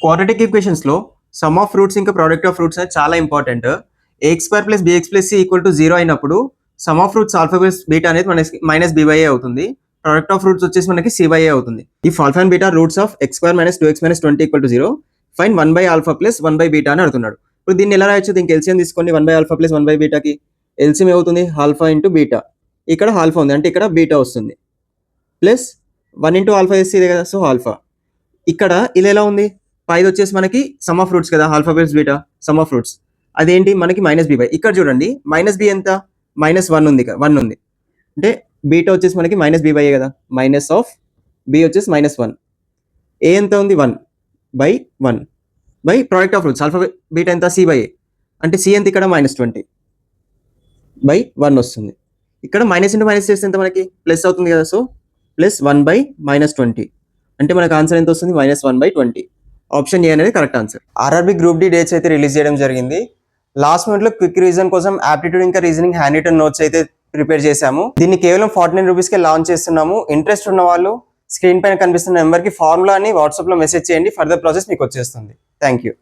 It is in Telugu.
క్వాడ్రాటిక్ ఈక్వేషన్స్ లో సమ్ ఆఫ్ ఫ్రూట్స్ ఇంకా ప్రోడక్ట్ ఆఫ్ ఫ్రూట్స్ అనేది చాలా important. A X square plus B X plus C equal to 0 అయినప్పుడు sum of roots alpha plus beta అనేది మనకి మైనస్ బి బై ఏ అవుతుంది. ప్రోడక్ట్ ఆఫ్ ఫ్రూట్స్ వచ్చేసి మనకి సి బై ఏ అవుతుంది. ఈ alpha and beta roots of X square minus 2x minus 20 equal to 0 fine 1 by alpha plus 1 by beta అని అడుగుతున్నాడు. ఇప్పుడు దీన్ని ఎలా రాయొచ్చు? దీనికి ఎల్సిఎం తీసుకోండి. 1 బై ఆల్ఫా ప్లస్ 1 బై బీటాకి ఎల్సిఎం ఏమవుతుంది? Alpha into beta. ఇక్కడ ఆల్ఫా ఉంది అంటే ఇక్కడ బీటా వస్తుంది ప్లస్ 1 ఇంటూ ఆల్ఫా వేస్తే ఇదే కదా, సో ఆల్ఫా. ఇక్కడ ఇలా ఎలా ఉంది? పైది వచ్చేసి మనకి సమ్ ఆఫ్ ఫ్రూట్స్ కదా, alpha plus beta some of fruits. అదేంటి మనకి మైనస్ బి బై. ఇక్కడ చూడండి మైనస్ బి ఎంత? -1 ఉంది, 1 ఉంది అంటే బీటా వచ్చేసి మనకి మైనస్ బి బై కదా, మైనస్ ఆఫ్ బి వచ్చేసి -1. ఏ ఎంత ఉంది? 1 by 1 by product of roots alpha beta ఎంత? సి బై ఏ అంటే సి ఎంత? ఇక్కడ -20 బై 1 వస్తుంది. ఇక్కడ మైనస్ ఇంటూ మైనస్ చేస్తే ఎంత మనకి ప్లస్ అవుతుంది కదా, సో ప్లస్ 1 బై -20 అంటే మనకు ఆన్సర్ ఎంత వస్తుంది? -1 బై 20. ఆప్షన్ ఏ అనేది correct answer. RRB group D dates అయితే రిలీజ్ చేయడం జరిగింది. లాస్ట్ మినిట్ లో క్విక్ రీజన్ కోసం ఆప్టిట్యూడ్ ఇంకా రీజనింగ్ హ్యాండ్ రిటన్ నోట్స్ అయితే ప్రిపేర్ చేశాము. దీన్ని కేవలం 49 రూపీస్కే లాంచ్ చేస్తున్నాము. ఇంట్రెస్ట్ ఉన్న వాళ్ళు స్క్రీన్ పైన కనిపిస్తున్న నెంబర్కి ఫార్ములా అని వాట్సాప్లో మెసేజ్ చేయండి. ఫర్దర్ ప్రాసెస్ మీకు వచ్చేస్తుంది. Thank you.